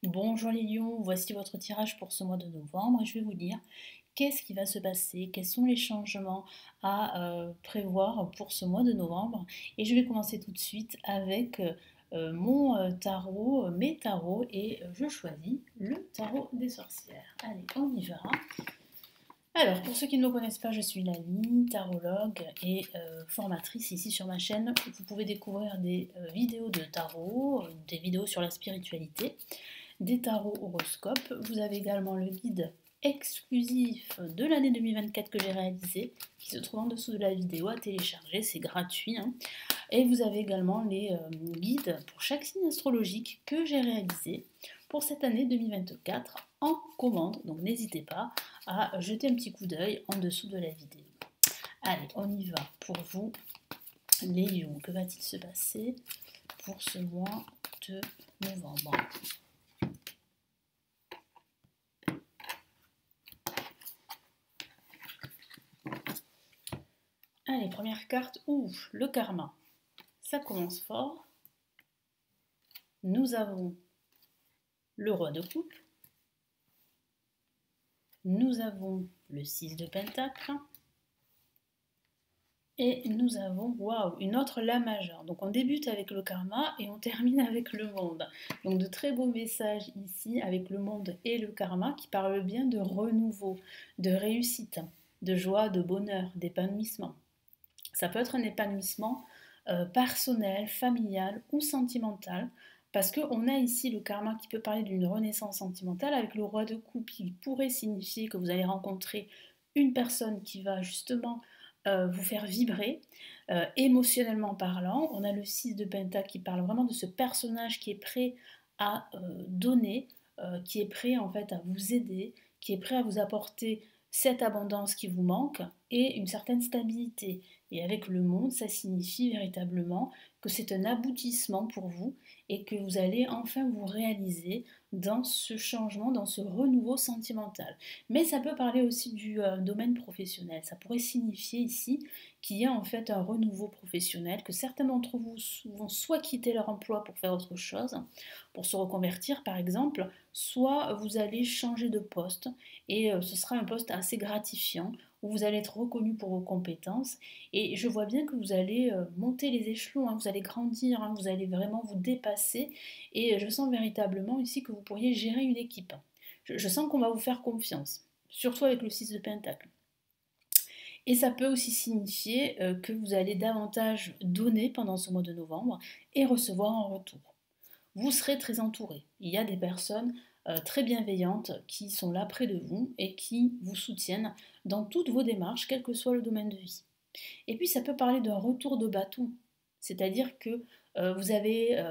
Bonjour les lions, voici votre tirage pour ce mois de novembre et je vais vous dire qu'est-ce qui va se passer, quels sont les changements à prévoir pour ce mois de novembre. Et je vais commencer tout de suite avec mon tarot, mes tarots et je choisis le tarot des sorcières. Allez, on y va. Alors, pour ceux qui ne me connaissent pas, je suis Lali, tarologue et formatrice ici sur ma chaîne. Vous pouvez découvrir des vidéos de tarot, des vidéos sur la spiritualité, des tarots horoscopes. Vous avez également le guide exclusif de l'année 2024 que j'ai réalisé, qui se trouve en dessous de la vidéo à télécharger, c'est gratuit, hein. Et vous avez également les guides pour chaque signe astrologique que j'ai réalisé pour cette année 2024 en commande. Donc n'hésitez pas à jeter un petit coup d'œil en dessous de la vidéo. Allez, on y va pour vous, les lions. Que va-t-il se passer pour ce mois de novembre? Allez, première carte, ouf, le karma. Ça commence fort. Nous avons le roi de coupe. Nous avons le 6 de pentacle. Et nous avons, waouh, une autre La majeure. Donc on débute avec le karma et on termine avec le monde. Donc de très beaux messages ici avec le monde et le karma qui parlent bien de renouveau, de réussite, de joie, de bonheur, d'épanouissement. Ça peut être un épanouissement personnel, familial ou sentimental, parce qu'on a ici le karma qui peut parler d'une renaissance sentimentale avec le roi de coupe qui pourrait signifier que vous allez rencontrer une personne qui va justement vous faire vibrer, émotionnellement parlant. On a le 6 de pentacle qui parle vraiment de ce personnage qui est prêt à donner, qui est prêt en fait à vous aider, qui est prêt à vous apporter cette abondance qui vous manque et une certaine stabilité. Et avec le monde, ça signifie véritablement que c'est un aboutissement pour vous et que vous allez enfin vous réaliser dans ce changement, dans ce renouveau sentimental. Mais ça peut parler aussi du domaine professionnel. Ça pourrait signifier ici qu'il y a en fait un renouveau professionnel, que certains d'entre vous vont soit quitter leur emploi pour faire autre chose, pour se reconvertir par exemple, soit vous allez changer de poste et ce sera un poste assez gratifiant où vous allez être reconnu pour vos compétences et je vois bien que vous allez monter les échelons, hein, vous allez grandir, hein, vous allez vraiment vous dépasser et je sens véritablement ici que vous pourriez gérer une équipe. Je sens qu'on va vous faire confiance, surtout avec le 6 de Pentacle. Et ça peut aussi signifier que vous allez davantage donner pendant ce mois de novembre et recevoir en retour. Vous serez très entouré. Il y a des personnes très bienveillantes qui sont là près de vous et qui vous soutiennent dans toutes vos démarches, quel que soit le domaine de vie. Et puis ça peut parler d'un retour de bâton, c'est-à-dire que vous avez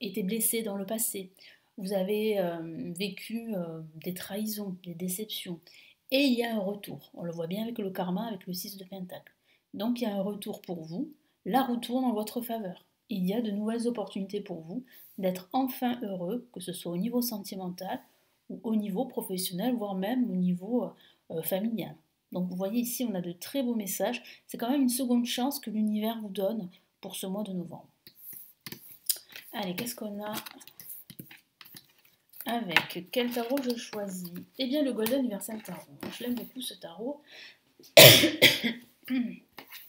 été blessé dans le passé, vous avez vécu des trahisons, des déceptions, et il y a un retour. On le voit bien avec le karma, avec le 6 de Pentacle. Donc il y a un retour pour vous, la retourne en votre faveur. Il y a de nouvelles opportunités pour vous d'être enfin heureux, que ce soit au niveau sentimental ou au niveau professionnel, voire même au niveau familial. Donc vous voyez ici, on a de très beaux messages. C'est quand même une seconde chance que l'univers vous donne pour ce mois de novembre. Allez, qu'est-ce qu'on a avec quel tarot je choisis? Eh bien, le Golden Universal Tarot. Je l'aime beaucoup ce tarot.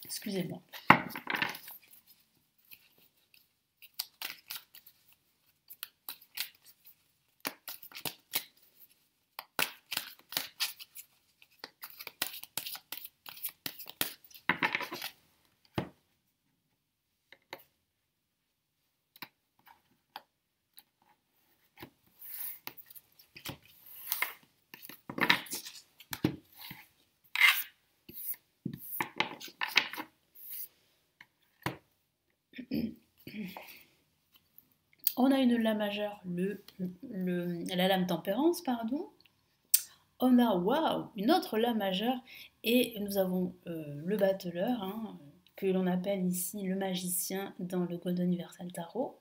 Excusez-moi. On a une La majeure, la lame tempérance, pardon. On a, waouh, une autre La majeure et nous avons le battleur, hein, que l'on appelle ici le magicien dans le Golden Universal Tarot.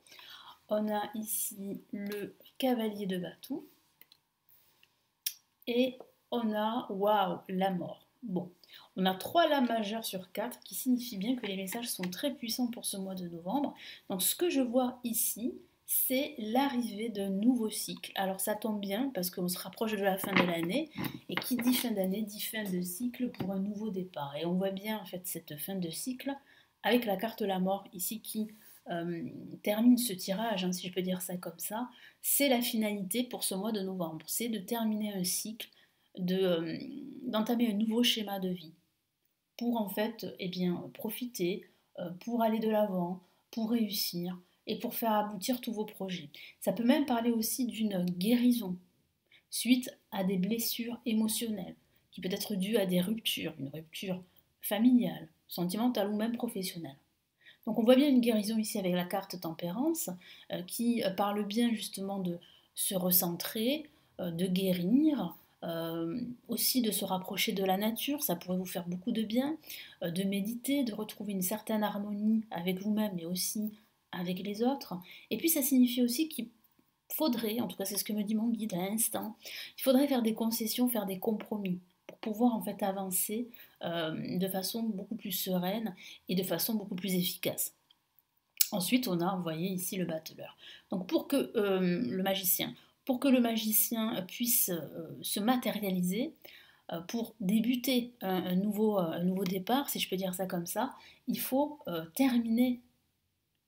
On a ici le cavalier de bâton et on a, waouh, la mort. Bon, on a 3 lames majeures sur 4 qui signifie bien que les messages sont très puissants pour ce mois de novembre. Donc ce que je vois ici, c'est l'arrivée d'un nouveau cycle. Alors ça tombe bien parce qu'on se rapproche de la fin de l'année, et qui dit fin d'année dit fin de cycle pour un nouveau départ. Et on voit bien en fait cette fin de cycle avec la carte la mort ici qui termine ce tirage, hein, si je peux dire ça comme ça. C'est la finalité pour ce mois de novembre, c'est de terminer un cycle, d'entamer un nouveau schéma de vie pour en fait profiter, pour aller de l'avant, pour réussir et pour faire aboutir tous vos projets. Ça peut même parler aussi d'une guérison suite à des blessures émotionnelles qui peut être due à des ruptures, une rupture familiale, sentimentale ou même professionnelle. Donc on voit bien une guérison ici avec la carte tempérance qui parle bien justement de se recentrer, de guérir, aussi de se rapprocher de la nature, ça pourrait vous faire beaucoup de bien, de méditer, de retrouver une certaine harmonie avec vous-même mais aussi avec les autres. Et puis ça signifie aussi qu'il faudrait, en tout cas c'est ce que me dit mon guide à l'instant, il faudrait faire des concessions, faire des compromis pour pouvoir en fait avancer de façon beaucoup plus sereine et de façon beaucoup plus efficace. Ensuite, on a, vous voyez ici, le battleur. Donc, pour que le magicien puisse se matérialiser, pour débuter un nouveau départ, si je peux dire ça comme ça, il faut terminer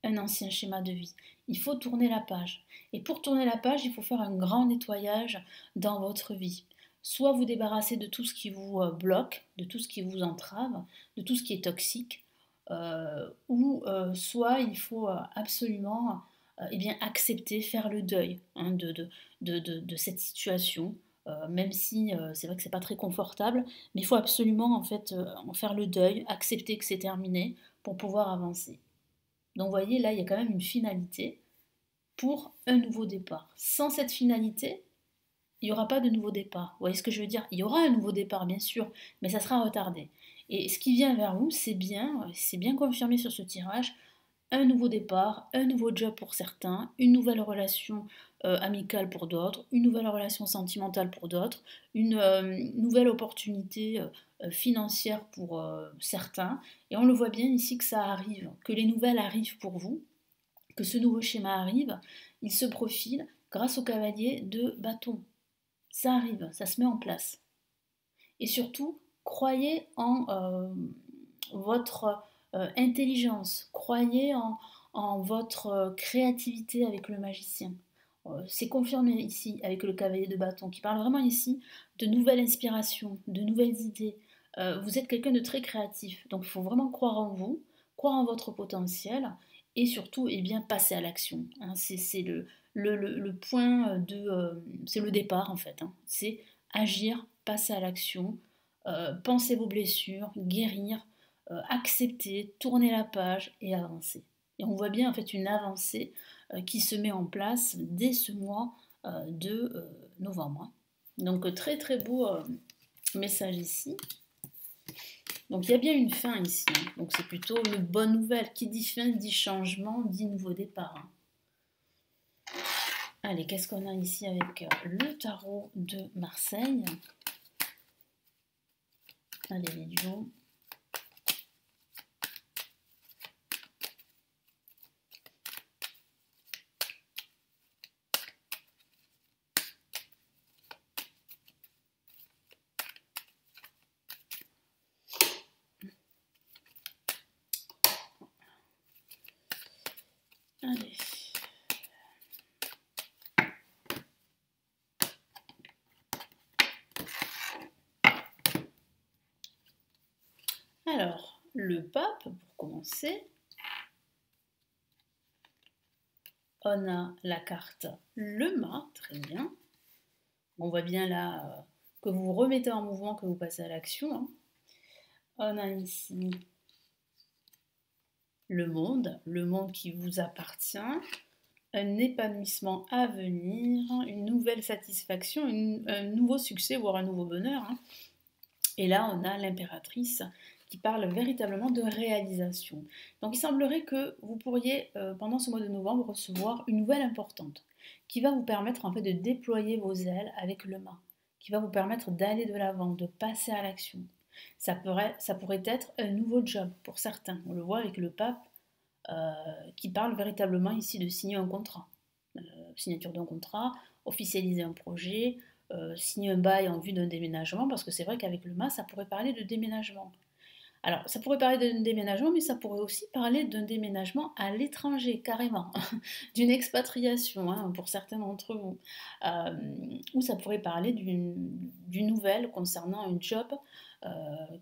un ancien schéma de vie. Il faut tourner la page. Et pour tourner la page, il faut faire un grand nettoyage dans votre vie. Soit vous débarrasser de tout ce qui vous bloque, de tout ce qui vous entrave, de tout ce qui est toxique, ou soit il faut absolument accepter, faire le deuil hein, de cette situation, même si c'est vrai que c'est pas très confortable, mais il faut absolument en fait en faire le deuil, accepter que c'est terminé pour pouvoir avancer. Donc vous voyez, là, il y a quand même une finalité pour un nouveau départ. Sans cette finalité, il n'y aura pas de nouveau départ. Vous voyez ce que je veux dire? Il y aura un nouveau départ, bien sûr, mais ça sera retardé. Et ce qui vient vers vous, c'est bien confirmé sur ce tirage, un nouveau départ, un nouveau job pour certains, une nouvelle relation amicale pour d'autres, une nouvelle relation sentimentale pour d'autres, une nouvelle opportunité financière pour certains. Et on le voit bien ici que ça arrive, que les nouvelles arrivent pour vous, que ce nouveau schéma arrive, il se profile grâce au cavalier de bâton. Ça arrive, ça se met en place. Et surtout, croyez en votre intelligence, croyez en votre créativité avec le magicien. C'est confirmé ici avec le cavalier de bâton qui parle vraiment ici de nouvelles inspirations, de nouvelles idées. Vous êtes quelqu'un de très créatif, donc il faut vraiment croire en vous, croire en votre potentiel et surtout passer à l'action. Hein. C'est le point c'est le départ en fait. Hein. C'est agir, passer à l'action, penser vos blessures, guérir, accepter, tourner la page et avancer. Et on voit bien en fait une avancée qui se met en place dès ce mois de novembre. Hein. Donc très très beau message ici. Donc il y a bien une fin ici. Hein. Donc c'est plutôt une bonne nouvelle. Qui dit fin dit changement, dit nouveau départ. Hein. Allez, qu'est-ce qu'on a ici avec le tarot de Marseille? Allez, les duos. Allez. Alors, le pape, pour commencer, on a la carte le mât, très bien. On voit bien là que vous vous remettez en mouvement, que vous passez à l'action. Hein. On a ici le monde qui vous appartient, un épanouissement à venir, une nouvelle satisfaction, un nouveau succès, voire un nouveau bonheur. Hein. Et là, on a l'impératrice qui parle véritablement de réalisation. Donc il semblerait que vous pourriez, pendant ce mois de novembre, recevoir une nouvelle importante qui va vous permettre en fait de déployer vos ailes avec le mât, qui va vous permettre d'aller de l'avant, de passer à l'action. Ça pourrait être un nouveau job pour certains. On le voit avec le pape qui parle véritablement ici de signer un contrat. signature d'un contrat, officialiser un projet, signer un bail en vue d'un déménagement, parce que c'est vrai qu'avec le mas, ça pourrait parler de déménagement. Alors, ça pourrait parler d'un déménagement, mais ça pourrait aussi parler d'un déménagement à l'étranger, carrément, d'une expatriation, hein, pour certains d'entre vous. Ou ça pourrait parler d'une nouvelle concernant un job euh,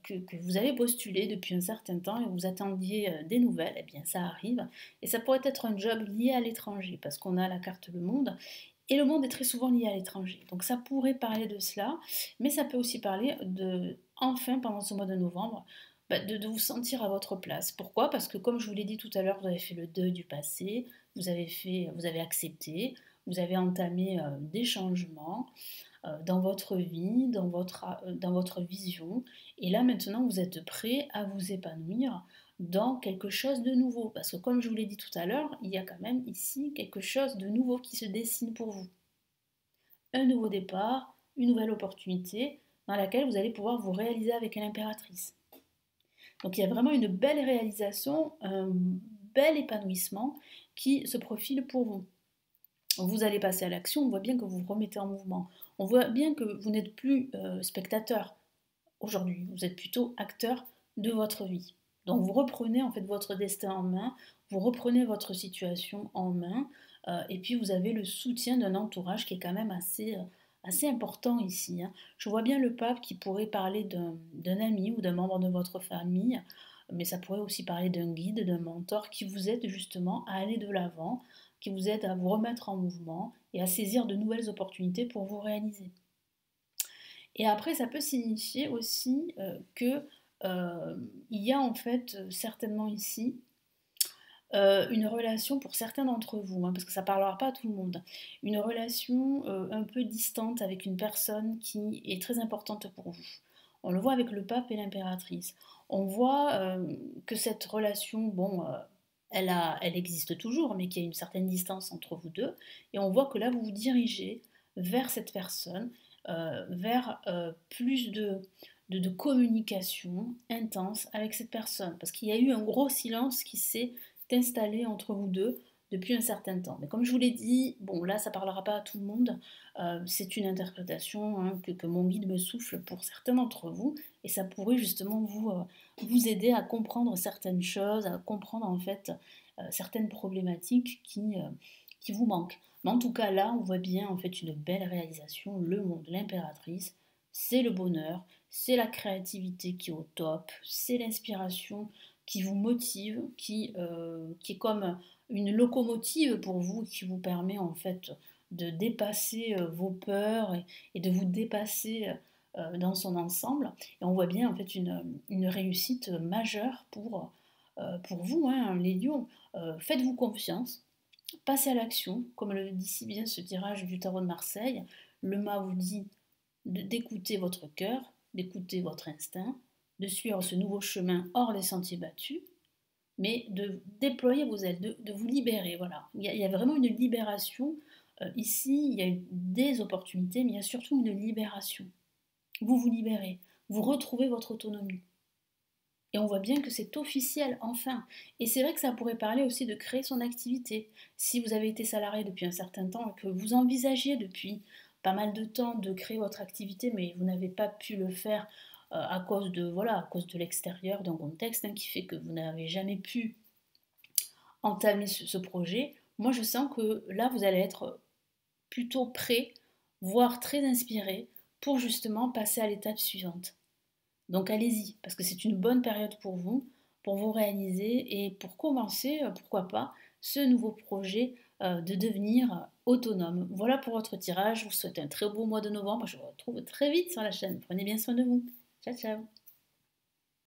que vous avez postulé depuis un certain temps et vous attendiez des nouvelles. Eh bien, ça arrive. Et ça pourrait être un job lié à l'étranger, parce qu'on a la carte Le Monde. Et le monde est très souvent lié à l'étranger. Donc ça pourrait parler de cela, mais ça peut aussi parler de, enfin, pendant ce mois de novembre, de vous sentir à votre place. Pourquoi? Parce que comme je vous l'ai dit tout à l'heure, vous avez fait le deuil du passé, vous avez accepté, vous avez entamé des changements dans votre vie, dans votre vision. Et là maintenant, vous êtes prêt à vous épanouir dans quelque chose de nouveau. Parce que comme je vous l'ai dit tout à l'heure, il y a quand même ici quelque chose de nouveau qui se dessine pour vous. Un nouveau départ, une nouvelle opportunité dans laquelle vous allez pouvoir vous réaliser avec l'impératrice. Donc il y a vraiment une belle réalisation, un bel épanouissement qui se profile pour vous. Vous allez passer à l'action, on voit bien que vous vous remettez en mouvement. On voit bien que vous n'êtes plus spectateur aujourd'hui, vous êtes plutôt acteur de votre vie. Donc vous reprenez en fait votre destin en main, vous reprenez votre situation en main, et puis vous avez le soutien d'un entourage qui est quand même assez important ici, hein. Je vois bien le pape qui pourrait parler d'un ami ou d'un membre de votre famille, mais ça pourrait aussi parler d'un guide, d'un mentor qui vous aide justement à aller de l'avant, qui vous aide à vous remettre en mouvement et à saisir de nouvelles opportunités pour vous réaliser. Et après, ça peut signifier aussi que il y a en fait certainement ici une relation pour certains d'entre vous, hein, parce que ça ne parlera pas à tout le monde, une relation un peu distante avec une personne qui est très importante pour vous. On le voit avec le pape et l'impératrice. On voit que cette relation, bon, elle existe toujours, mais qu'il y a une certaine distance entre vous deux. Et on voit que là, vous vous dirigez vers cette personne, vers plus de communication intense avec cette personne. Parce qu'il y a eu un gros silence qui s'est installé entre vous deux depuis un certain temps. Mais comme je vous l'ai dit, bon là ça parlera pas à tout le monde, c'est une interprétation hein, que mon guide me souffle pour certains d'entre vous, et ça pourrait justement vous aider à comprendre certaines choses, à comprendre en fait certaines problématiques qui vous manquent. Mais en tout cas là, on voit bien en fait une belle réalisation, le monde, l'impératrice, c'est le bonheur, c'est la créativité qui est au top, c'est l'inspiration qui vous motive, qui est comme une locomotive pour vous, qui vous permet en fait de dépasser vos peurs et de vous dépasser dans son ensemble. Et on voit bien en fait une réussite majeure pour vous, hein, les lions. Faites-vous confiance, passez à l'action, comme le dit si bien ce tirage du tarot de Marseille. Le mât vous dit d'écouter votre cœur, d'écouter votre instinct, de suivre ce nouveau chemin hors des sentiers battus, mais de déployer vos ailes, de vous libérer. Voilà. Il y a vraiment une libération. Ici, il y a des opportunités, mais il y a surtout une libération. Vous vous libérez, vous retrouvez votre autonomie. Et on voit bien que c'est officiel, enfin. Et c'est vrai que ça pourrait parler aussi de créer son activité. Si vous avez été salarié depuis un certain temps et que vous envisagiez depuis pas mal de temps de créer votre activité, mais vous n'avez pas pu le faire à cause de voilà, à cause de l'extérieur, d'un contexte hein, qui fait que vous n'avez jamais pu entamer ce projet, moi je sens que là vous allez être plutôt prêt, voire très inspiré pour justement passer à l'étape suivante. Donc allez-y, parce que c'est une bonne période pour vous réaliser et pour commencer, pourquoi pas, ce nouveau projet de devenir autonome. Voilà pour votre tirage, je vous souhaite un très beau mois de novembre, je vous retrouve très vite sur la chaîne. Prenez bien soin de vous. Ciao ciao.